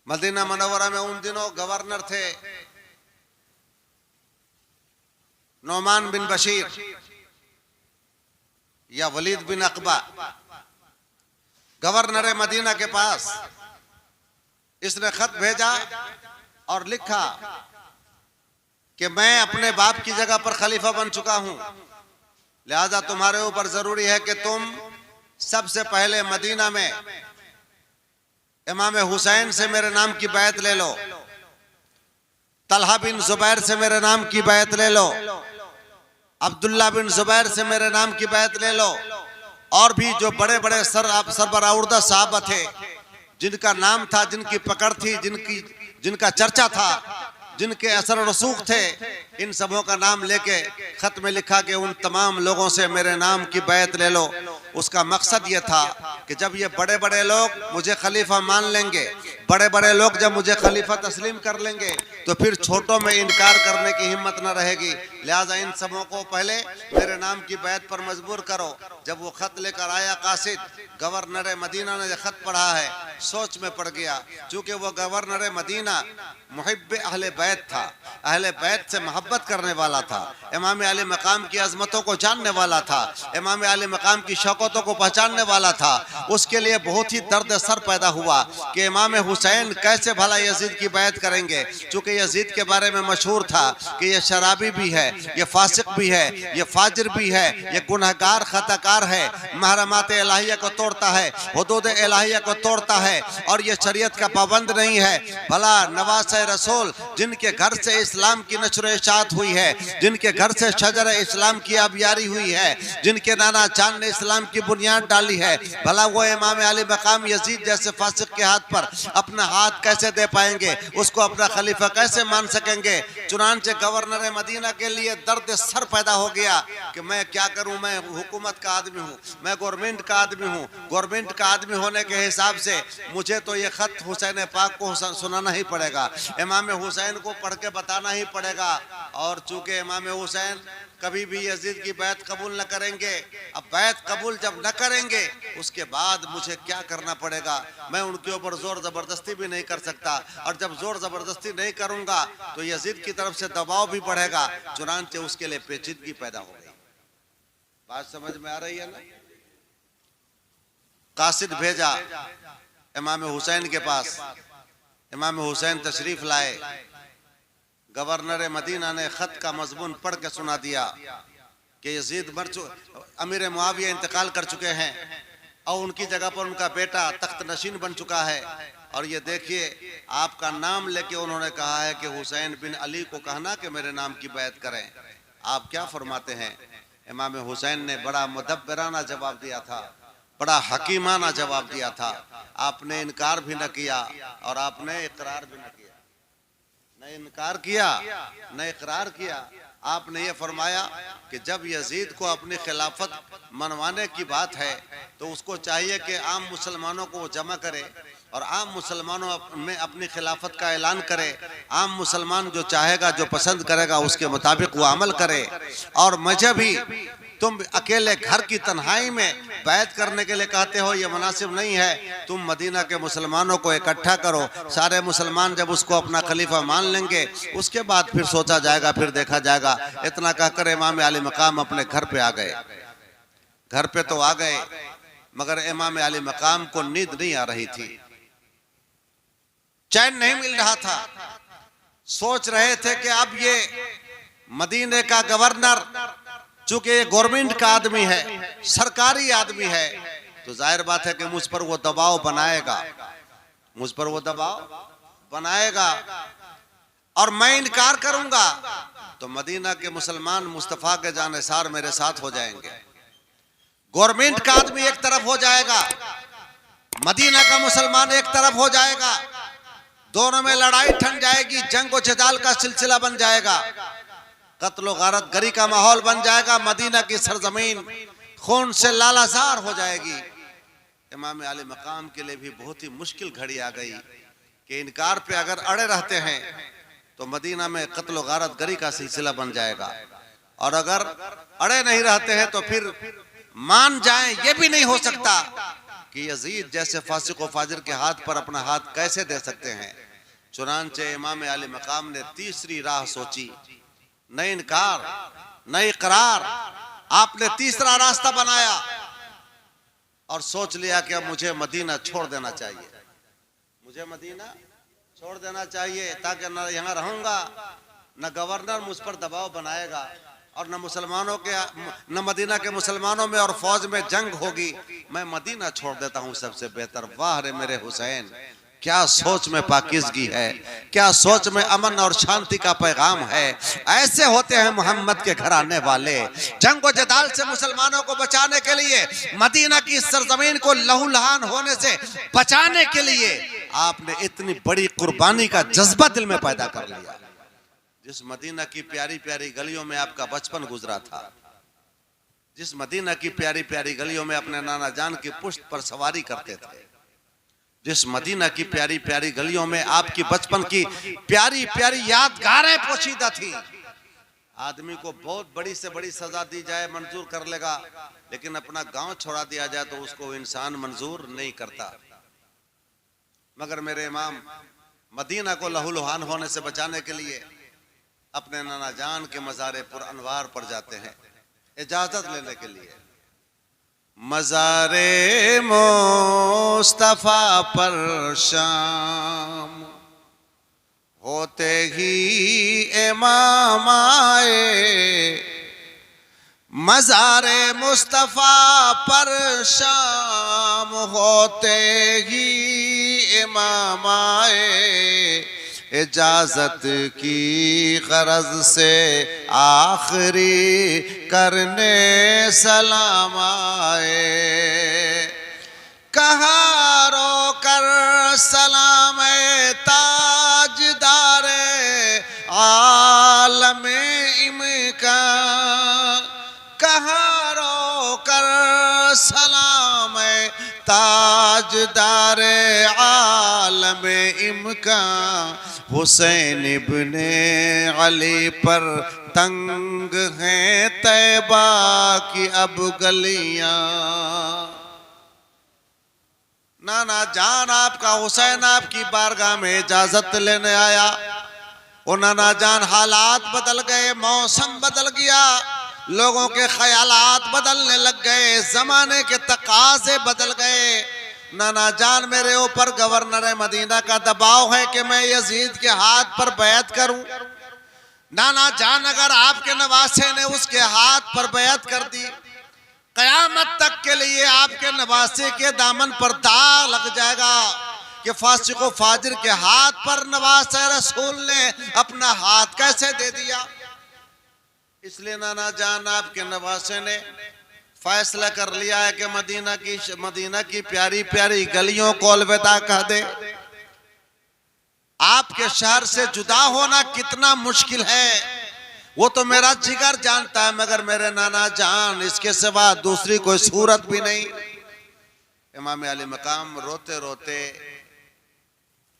Medina Munawwara में उन दिनों गवर्नर थे नौमान बिन बशीर या वलीद बिन अकबा। गवर्नर मदीना के पास इसने खत भेजा और लिखा कि मैं अपने बाप की जगह पर खलीफा बन चुका हूं, लिहाजा तुम्हारे ऊपर जरूरी है कि तुम सबसे पहले मदीना में इमाम हुसैन से मेरे नाम की बैत ले लो, तलहा बिन जुबैर से मेरे नाम की बैत ले लो, अब्दुल्ला बिन जुबैर से मेरे नाम की बैत ले लो, और भी जो बड़े बड़े सरबराउर्दा साहब थे जिनका नाम था, जिनकी पकड़ थी, जिनका चर्चा था, जिनके असर रसूख थे, इन सबों का नाम लेके खत में लिखा कि उन तमाम लोगों से मेरे नाम की बैत ले लो। उसका मकसद ये था कि जब ये बड़े बड़े लोग मुझे खलीफा मान लेंगे, बड़े बड़े लोग जब मुझे खलीफा तस्लीम कर लेंगे, तो फिर छोटों में इनकार करने की हिम्मत न रहेगी। लिहाजा इन सबों को पहले मेरे नाम की बैत पर मजबूर करो। जब वो खत लेकर आया कासिद, गवर्नर मदीना ने खत पढ़ा है, सोच में पड़ गया। चूंकि वो गवर्नर मदीना मुहिब्ब अहले बैत था, अहले बैत से मोहब्बत करने वाला था, इमाम अली मकाम की अजमतों को जानने वाला था, इमाम अली मकाम की शौकतों को पहचानने वाला था। उसके लिए बहुत ही दर्द सर पैदा हुआ कि इमाम हुसैन कैसे भला यजीद की बैत करेंगे। चूंकि यजीद के बारे में मशहूर था कि यह शराबी भी है, ये फासिक भी है, ये फाजिर भी है, ये गुनहगार खताकार है, महरमात इलाहिया को तोड़ता है, हुदूद इलाहिया को तोड़ता है, और ये शरीयत का पाबंद नहीं है। भला नवासे रसूल जिनके घर से इस्लाम की नशर इशाअत हुई है, जिनके घर से शजर इस्लाम की आबियारी हुई है, जिनके नाना जान ने इस्लाम की बुनियाद डाली है, भला वो इमाम अली मकाम यजीद जैसे फासिक के हाथ पर अपना हाथ कैसे दे पाएंगे, उसको अपना खलीफा कैसे मान सकेंगे। चुनांचे गवर्नर मदीना के लिए दर्द सर पैदा हो गया कि मैं क्या करूं, मैं हुकूमत का आदमी हूं, मैं गवर्नमेंट का आदमी हूं, गवर्नमेंट का आदमी होने के हिसाब से मुझे तो ये खत हुसैन पाक को सुनाना ही पड़ेगा, इमाम हुसैन को पढ़ के बताना ही पड़ेगा। और चूंकि इमाम हुसैन कभी भी यजीद की बैत कबूल न करेंगे, अब बैत कबूल जब न करेंगे उसके बाद मुझे क्या करना पड़ेगा, मैं उनके ऊपर जोर जबरदस्ती भी नहीं कर सकता, और जब जोर जबरदस्ती नहीं करूंगा तो यजीद की तरफ से दबाव भी बढ़ेगा। चुनांचे उसके लिए पेचीदगी पैदा हो गई। बात समझ में आ रही है ना? कासिद भेजा इमाम हुसैन के पास, इमाम हुसैन तशरीफ लाए। गवर्नर मदीना ने खत का मजमून पढ़ के सुना दिया कि यजीद अमीर मुआविया इंतकाल कर चुके हैं और उनकी जगह पर उनका बेटा तख्त नशीन बन चुका है, और ये देखिए आपका नाम लेके उन्होंने कहा है कि हुसैन बिन अली को कहना कि मेरे नाम की बैत करें। आप क्या फरमाते हैं? इमाम हुसैन ने बड़ा मुदब्बराना जवाब दिया था, बड़ा हकीमाना जवाब दिया था। आपने इनकार भी न किया और आपने इकरार भी न किया, न इनकार किया न इकरार किया। आपने ये फरमाया कि जब यजीद को अपनी खिलाफत मनवाने की बात है तो उसको चाहिए कि आम मुसलमानों को जमा करे और आम मुसलमानों में अपनी खिलाफत का ऐलान करे। आम मुसलमान जो चाहेगा, जो पसंद करेगा, उसके मुताबिक वो अमल करे। और मुझे भी तुम अकेले घर की तन्हाई में बैत करने के लिए कहते हो, ये मुनासिब नहीं है। तुम मदीना के मुसलमानों को इकट्ठा करो, सारे मुसलमान जब उसको अपना खलीफा मान लेंगे उसके बाद फिर सोचा जाएगा, फिर देखा जाएगा। इतना कहकर इमाम अली मकाम अपने घर पे आ गए। घर पे तो आ गए मगर इमाम अली मकाम को नींद नहीं आ रही थी, चैन नहीं मिल रहा था। सोच रहे थे कि अब ये मदीने का गवर्नर चूंकि ये गवर्नमेंट का आदमी है, सरकारी आदमी है, तो जाहिर बात है कि मुझ पर वो दबाव बनाएगा, मुझ पर वो दबाव बनाएगा और मैं इनकार करूंगा तो मदीना के मुसलमान मुस्तफा के जानिसार मेरे साथ हो जाएंगे। गवर्नमेंट का आदमी एक तरफ हो जाएगा, मदीना का मुसलमान एक तरफ हो जाएगा, दोनों में लड़ाई ठन जाएगी, जंग और जदाल का सिलसिला बन जाएगा, कत्ल गारत गरी का माहौल बन जाएगा, मदीना की सरजमीन खून से लालाजार हो जाएगी। इमाम अली मकाम के लिए भी बहुत ही मुश्किल घड़ी आ गई कि इनकार पे अगर अड़े रहते हैं तो मदीना में कत्ल गारत गरी का सिलसिला बन जाएगा, और अगर अड़े नहीं रहते हैं तो फिर मान जाएं ये भी नहीं हो सकता कि यजीद जैसे फासिक व फाजिर के हाथ पर अपना हाथ कैसे दे सकते हैं। चुनांचे इमाम आली मकाम ने तीसरी राह सोची, न इनकार न इकरार। आपने तीसरा रास्ता बनाया और सोच लिया कि अब मुझे मदीना छोड़ देना चाहिए, मुझे मदीना छोड़ देना चाहिए, ताकि न यहाँ रहूंगा, न गवर्नर मुझ पर दबाव बनाएगा, और न मुसलमानों के न मदीना के मुसलमानों में और फौज में जंग होगी। मैं मदीना छोड़ देता हूँ सबसे बेहतर। वाह रे मेरे हुसैन, क्या सोच में पाकीज़गी है, क्या सोच में अमन और शांति का पैगाम है। ऐसे होते हैं मोहम्मद के घराने वाले। जंग व जदाल से मुसलमानों को बचाने के लिए, मदीना की सरजमीन को लहूलुहान होने से बचाने के लिए आपने इतनी बड़ी कुर्बानी का जज्बा दिल में पैदा कर लिया। जिस मदीना की प्यारी प्यारी गलियों में आपका बचपन गुजरा था, जिस मदीना की प्यारी प्यारी गलियों में अपने नाना जान की पुश्त पर सवारी करते थे, जिस मदीना की प्यारी प्यारी गलियों में आपकी बचपन की प्यारी प्यारी यादगारें पोशीदा थी। आदमी को बहुत बड़ी से बड़ी सजा दी जाए मंजूर कर लेगा, लेकिन अपना गांव छोड़ा दिया जाए तो उसको इंसान मंजूर नहीं करता। मगर मेरे इमाम मदीना को लहूलुहान होने से बचाने के लिए अपने नाना जान के मज़ारे पुर अनवार पर जाते हैं इजाजत लेने के लिए। मज़ारे मुस्तफा पर शाम होते ही इमाम आए, मज़ारे मुस्तफा पर शाम होते ही इमाम आए। इजाजत की गरज से आखिरी करने सलाम आए। कहा रो कर सलाम ताजदार आलम इमका, कहा रो कर सलाम ताजदार आलम इमका। हुसैन इब्ने अली पर तंग हैं तैबा की अब गलियां। नाना जान आपका हुसैन आपकी बारगाह में इजाजत लेने आया। वो नाना जान हालात बदल गए, मौसम बदल गया, लोगों के ख्यालात बदलने लग गए, जमाने के तकाजे बदल गए। नाना जान मेरे ऊपर गवर्नर मदीना का दबाव है कि मैं यजीद के हाथ पर बैत करूं। नाना जान अगर आपके नवासे ने उसके हाथ पर बैत कर दी, कयामत तक के लिए आपके नवासे के दामन पर दाग लग जाएगा कि फासिक व फाजिर के हाथ पर नवासे रसूल ने अपना हाथ कैसे दे दिया। इसलिए नाना जान आपके नवासे ने फैसला कर लिया है कि मदीना की प्यारी प्यारी गलियों को अलविदा कह दे। आपके शहर से जुदा होना कितना मुश्किल है वो तो मेरा जिगर जानता है, मगर मेरे नाना जान इसके सिवा दूसरी कोई सूरत भी नहीं। इमाम अली मकाम रोते रोते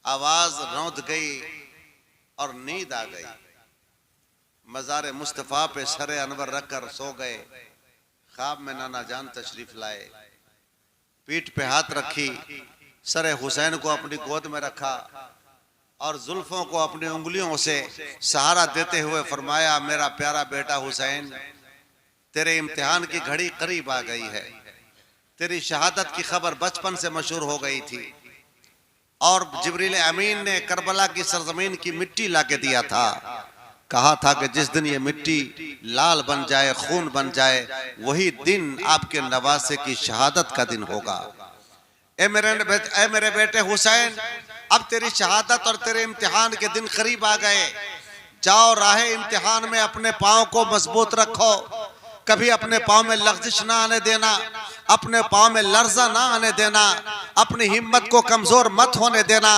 आवाज रौंद गई और नींद आ गई। मज़ार मुस्तफ़ा पे सरे अनवर रखकर सो गए। ख्वाब में नाना जान तशरीफ लाए, पीठ पे हाथ रखी, सरे हुसैन को अपनी गोद में रखा और जुल्फों को अपनी उंगलियों से सहारा देते हुए फरमाया, मेरा प्यारा बेटा हुसैन, तेरे इम्तिहान की घड़ी करीब आ गई है। तेरी शहादत की खबर बचपन से मशहूर हो गई थी और जिब्रील अमीन ने करबला की सरजमीन की मिट्टी लाके दिया था। कहा था कि जिस दिन ये मिट्टी लाल बन जाए, खून बन जाए, वही दिन आपके नवासे की शहादत का दिन होगा। ए मेरे बेटे हुसैन, अब तेरी शहादत और तेरे इम्तिहान के दिन करीब आ गए। जाओ राहे इम्तिहान में अपने पाँव को मजबूत रखो, कभी अपने पाँव में लग़ज़िश ना आने देना, अपने पाँव में लर्जा ना आने देना, अपनी हिम्मत को कमजोर मत होने देना।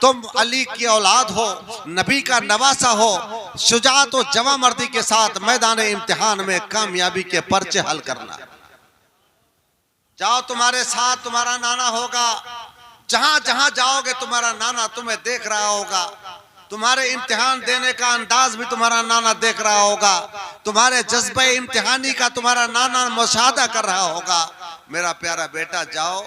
तुम अली की औलाद हो, नबी का नवासा हो, शुजाअत और जवां मर्दी के साथ मैदान इम्तिहान में कामयाबी के पर्चे हल करना। जाओ, तुम्हारे साथ तुम्हारा नाना होगा, जहां जहां जाओगे तुम्हारा नाना तुम्हें देख रहा होगा, तुम्हारे इम्तिहान देने का अंदाज भी तुम्हारा नाना देख रहा होगा, तुम्हारे जज्बे इम्तिहानी का तुम्हारा नाना मुशाहदा कर रहा होगा। मेरा प्यारा बेटा, जाओ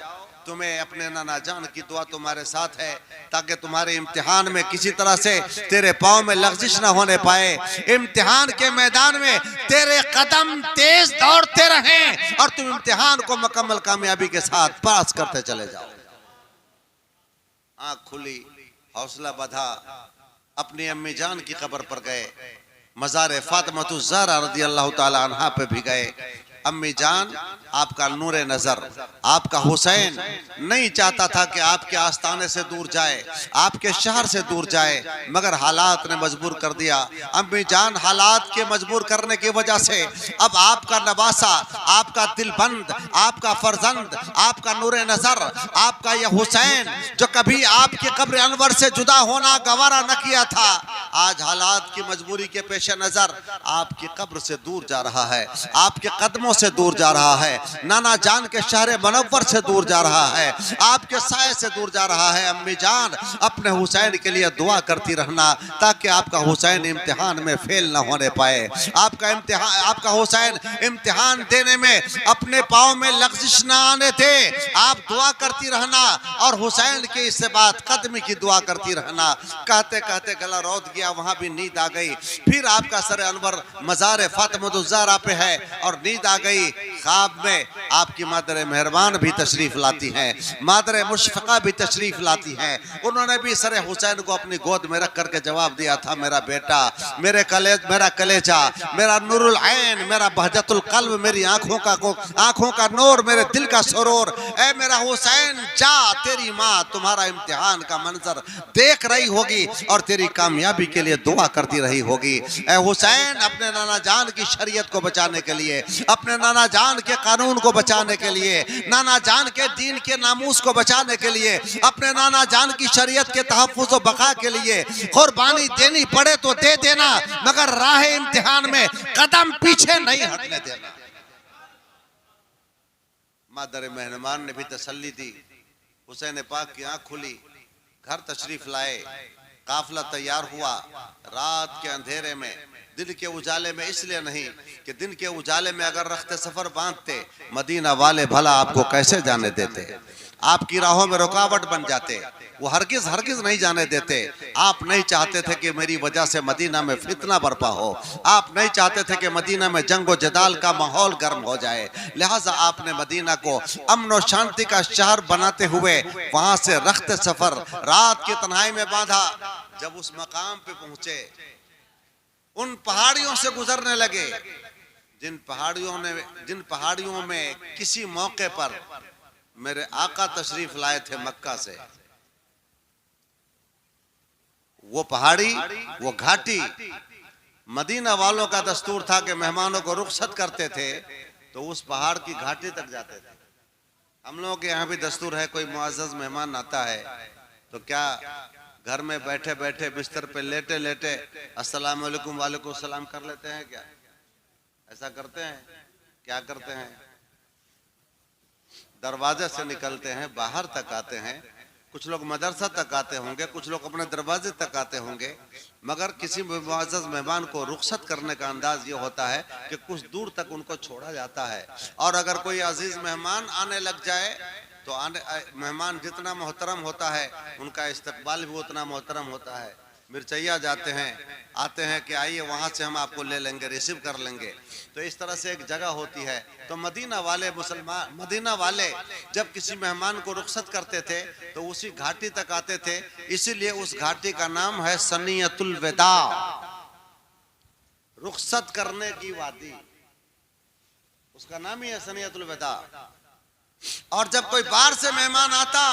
तुम्हें अपने नाना जान की दुआ तुम्हारे साथ है, ताकि तुम्हारे इम्तिहान में किसी तरह से तेरे पाँव में लग़ज़िश ना होने पाए। इम्तिहान के मैदान में तेरे कदम तेज दौड़ते रहें और तुम इम्तिहान को मुकम्मल कामयाबी के साथ पास करते चले जाओ। आँख खुली, हौसला बधा, अपनी अम्मी जान की कब्र पर गए, मज़ार फातिमा ज़हरा रज़ियल्लाहु ताला अन्हा पे भी गए। अम्मी जान, आपका नूर नजर, आपका हुसैन नहीं चाहता था कि आपके आस्थाने से दूर जाए, आपके शहर से दूर जाए, मगर हालात ने मजबूर कर दिया। अम्मी जान, हालात के मजबूर करने की वजह से अब आपका नवासा, आपका दिलबंद, आपका फर्जंद, आपका नूर नजर, आपका यह हुसैन जो कभी आपके कब्र अनवर से जुदा होना गवारा न किया था, आज हालात की मजबूरी के पेश नजर आपकी कब्र से दूर जा रहा है, आपके कदमों से दूर जा रहा है, नाना जान के शहर मनव्वर से दूर जा रहा है, आपके साए से दूर जा रहा है। अम्मी जान, अपने हुसैन के लिए दुआ करती रहना, ताकि आपका हुसैन इम्तिहान में फेल ना होने पाए। आपका हुसैन इम्तिहान देने में अपने पाँव में लग़ज़िश ना आने दे। आप दुआ करती रहना और हुसैन के इससे बात कदमी की दुआ करती रहना। कहते कहते गला रौद गया, वहां भी नींद आ गई। फिर आपका सर अनवर मज़ार फातिमा ज़हरा पे है और नींद आ गई। ख्वाब में आपकी मादर मेहरबान भी तशरीफ लाती हैं, मादर मुशफ़क़ा भी तशरीफ लाती हैं। उन्होंने भी सर हुसैन को अपनी गोद में रख करके जवाब दिया था, मेरा बेटा, मेरा कलेजा, मेरा नूरुल ऐन, मेरा बहजतुल क़ल्ब, मेरी आंखों का नूर, मेरे दिल का सुरूर, ऐ मेरा हुसैन, जा, तेरी माँ तुम्हारा इम्तिहान का मंजर देख रही होगी और तेरी कामयाबी के लिए दुआ करती रही होगी। ऐ हुसैन, अपने नाना जान की शरीयत को बचाने के लिए, अपने नाना जान के कानून को बचाने के लिए, नाना जान के दीन के नामूस को बचाने के लिए, अपने नाना जान की शरीयत के तहफ़्फ़ुज़ व बका के लिए कुर्बानी देनी पड़े तो दे देना, मगर राह इम्तिहान में कदम पीछे नहीं हटने देना। मादर मेहरबान ने भी तसल्ली दी। हुसैन पाक की आंख खुली, घर तशरीफ लाए, काफिला तैयार हुआ। रात के अंधेरे में, दिन के उजाले में इसलिए नहीं कि दिन के उजाले में अगर रखते सफर बांधते, मदीना वाले भला आपको कैसे जाने देते, आपकी राहों में रुकावट बन जाते, वो हरगिज नहीं जाने देते। आप नहीं चाहते थे कि मेरी वजह से मदीना में फितना बरपा हो, आप नहीं चाहते थे कि मदीना में जंग व जदाल का माहौल गर्म हो जाए, लिहाजा आपने मदीना को अमन और शांति का शहर बनाते हुए वहां से रखते सफर रात की तन्हाई में बांधा। जब उस मकाम पे पहुंचे, उन पहाड़ियों से गुजरने लगे जिन पहाड़ियों में किसी मौके पर मेरे आका तशरीफ लाए थे मक्का से। वो पहाड़ी, वो घाटी, मदीना वालों का दस्तूर था कि मेहमानों को रुखसत करते थे तो उस पहाड़ की घाटी तक जाते थे। हम लोगों के यहाँ भी दस्तूर है, कोई मुअज़्ज़ज़ मेहमान आता है तो क्या घर में बैठे बैठे बिस्तर पे लेटे लेटे अस्सलाम वालेकुम वालेकुम सलाम कर लेते हैं? क्या ऐसा करते हैं? क्या करते हैं? दरवाजे से निकलते हैं, बाहर तक आते हैं। कुछ लोग मदरसा तक आते होंगे, कुछ लोग अपने दरवाजे तक आते होंगे, मगर किसी मुअज़्ज़ज़ मेहमान को रुखसत करने का अंदाज ये होता है कि कुछ दूर तक उनको छोड़ा जाता है। और अगर कोई अजीज मेहमान आने लग जाए तो मेहमान जितना मोहतरम होता है उनका इस्तकबाल भी उतना मोहतरम होता है। मिर्चैया जाते हैं, आते हैं कि आइए वहाँ से हम आपको ले लेंगे, रिसीव कर लेंगे। तो इस तरह से एक जगह होती है। तो मदीना वाले जब किसी मेहमान को रुखसत करते थे तो उसी घाटी तक आते थे। इसीलिए उस घाटी का नाम है सनियतुल विदा, रुखसत करने की वादी, उसका नाम ही है सनियतुल विदा। और जब कोई बाहर से मेहमान आता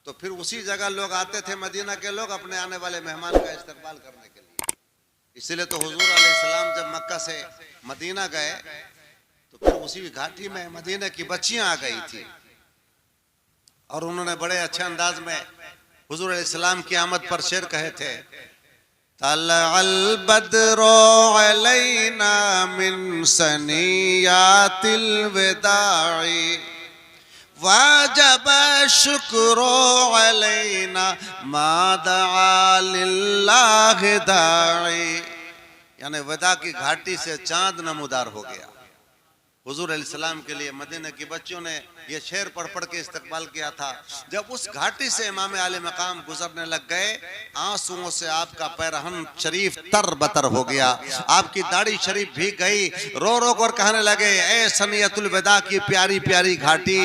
तो फिर उसी जगह लोग आते थे, मदीना के लोग, अपने आने वाले मेहमान का इस्तकबाल करने के लिए। इसीलिए तो हुजूर अलैहिस्सलाम जब मक्का से मदीना गए तो फिर उसी घाटी में मदीना की बच्चियां आ गई थी और उन्होंने बड़े अच्छे अंदाज में हुजूर अलैहिस्सलाम की आमद पर शेर कहे थे, तलअल बद्रो अलैना मिन सनियातिल विदाई वाजब शुक्रो अलैना मा दआ लिल्लाहि दाई। यानी विदा की घाटी से चांद नमूदार हो गया। हुजूर अलैहिस्सलाम के लिए मदीना की बच्चियों ने ये शेर पढ़ पढ़ के इस्तकबाल किया था। जब उस घाटी से इमाम आले मकाम गुजरने लग गए, आंसुओं से आपका पैरहन शरीफ तर बतर हो गया, आपकी दाढ़ी शरीफ भीग गई। रो रो कर कहने लगे, ए सनियतुल विदा की प्यारी प्यारी घाटी,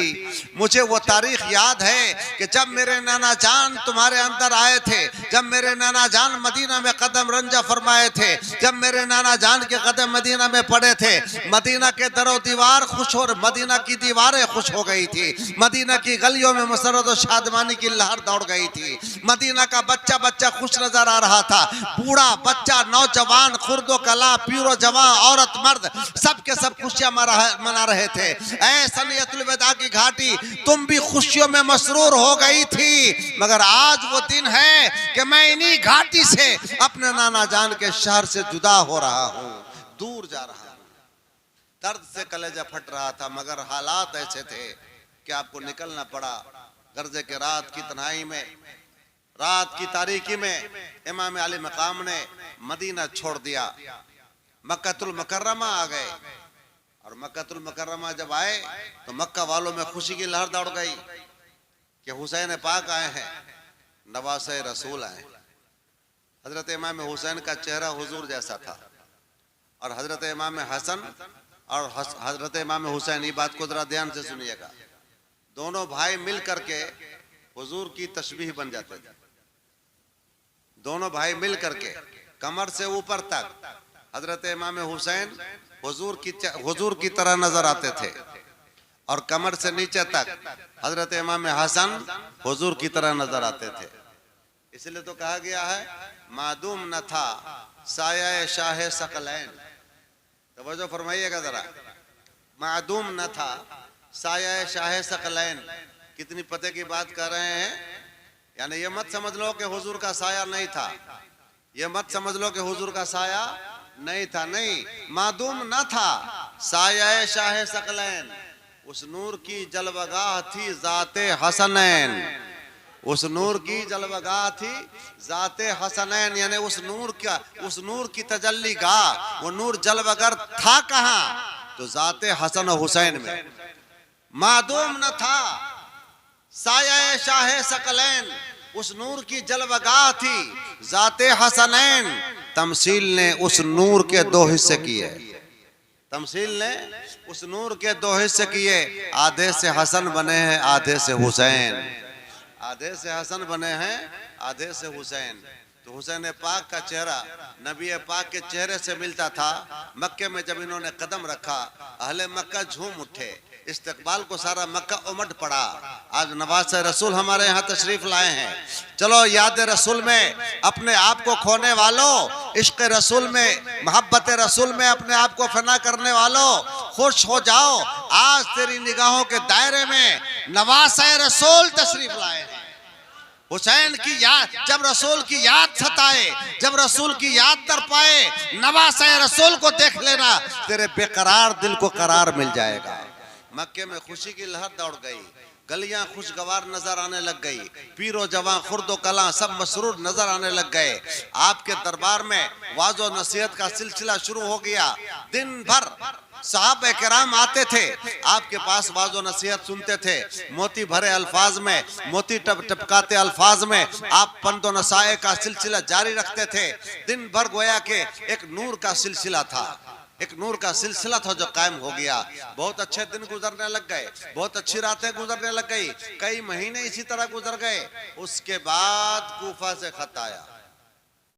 मुझे वो तारीख याद है कि जब मेरे नाना जान तुम्हारे अंदर आए थे, जब मेरे नाना जान मदीना में कदम रंजा फरमाए थे, जब मेरे नाना जान के कदम मदीना में पड़े थे, मदीना के दरो दीवार खुश और मदीना की दीवारें खुश हो गई थी, मदीना की गलियों में मसरत और शादमानी की लहर दौड़ गई थी, मदीना का बच्चा बच्चा खुश नजर आ रहा था, बूढ़ा बच्चा नौजवान खुर्दो कला पीरो जवान औरत मर्द सब के सब खुशियां मना रहे थे। ऐ सनियतुल विदा की घाटी, तुम भी खुशियों में मसरूर हो गई थी, मगर आज वो दिन है कि मैं इन्हीं घाटी से अपने नाना जान के शहर से जुदा हो रहा हूं, दूर जा रहा हूं। दर्द से कलेजा फट रहा था, मगर हालात ऐसे थे कि आपको निकलना पड़ा। गर्जे के रात की तन्हाई में, रात की तारीकी में इमाम आले मकाम ने मदीना छोड़ दिया, मक्कातुल मुकर्रमा आ गए। और मक्कातुल मुकर्रमा जब आए तो मक्का वालों में खुशी की लहर दौड़ गई कि हुसैन पाक आए हैं, नवासे रसूल आए। हजरत इमाम हुसैन का चेहरा हुजूर जैसा था, और हजरत इमाम हसन और हजरत इमाम हुसैन, ये बात को जरा ध्यान से सुनिएगा, दोनों भाई मिल करके हुजूर की तशबीह बन जाते थे। दोनों भाई मिल करके कमर से ऊपर तक हजरत इमाम हुसैन हुजूर की तरह नजर आते थे, और कमर से नीचे तक हजरत इमाम हसन हुजूर की तरह नजर आते थे। इसलिए तो कहा गया है, मादूम न था साया शाह सकलैन। तवज्जो फरमाइएगा जरा, मादूम न था साया शाह सकलैन। कितनी पते की बात कर रहे हैं, यानी ये मत समझ लो कि हुजूर का साया नहीं था, ये मत समझ लो कि हुजूर का साया नहीं था, नहीं, मादूम न था साया शाह सकलैन। उस नूर की जलवगाह थी जाते हसनैन, उस नूर की जलवगाह थी जाते हसनैन, यानी उस नूर की तजल्ली गाह, वो नूर जलवगर था कहाँ, तो जाते हसन और हुसैन में। मादूम न था साया शाह सकलैन, उस नूर की जलवगाह थी जाते हसनैन। तमसील ने उस नूर के दो हिस्से किए, तमसील ने उस नूर के दो हिस्से किए, आधे से हसन बने हैं आधे से हुसैन, आधे से हसन बने हैं आधे से हुसैन। तो हुसैन पाक का चेहरा नबी पाक के चेहरे से मिलता था। मक्के में जब इन्होंने कदम रखा, अहले मक्का झूम उठे, इस्तकबाल को सारा मक्का उमड़ पड़ा। आज नवासे रसूल हमारे यहाँ तशरीफ लाए हैं। चलो याद रसूल में अपने आप को खोने वालों, इश्क रसूल में, मोहब्बत रसूल में अपने आप को फना करने वालों, खुश हो जाओ, आज तेरी निगाहों के दायरे में नवासे रसूल तशरीफ लाए हैं। हुसैन की याद, जब रसूल की याद सताए, जब रसूल की याद तर पाए, नवासे रसूल को देख लेना, तेरे बेकरार दिल को करार मिल जाएगा। मक्के में खुशी की लहर दौड़ गई, गलियां खुशगवार नजर आने लग गई, पीरो जवां खुर्दो कला सब मसरूर नजर आने लग गए। आपके दरबार में वाज़ो नसीहत का सिलसिला शुरू हो गया। दिन भर साहब किराम आते थे, आपके पास वाज़ो नसीहत सुनते थे, मोती भरे अल्फाज में, मोती टपकाते अल्फाज में आप पंदो नसाए का सिलसिला जारी रखते थे। दिन भर गोया के एक नूर का सिलसिला था, एक नूर का सिलसिला था जो कायम हो गया। बहुत अच्छे दिन गुजरने लग गए, बहुत अच्छी रातें गुजरने लग गई, कई महीने इसी तरह गुजर गए। उसके बाद कूफा से खत आया,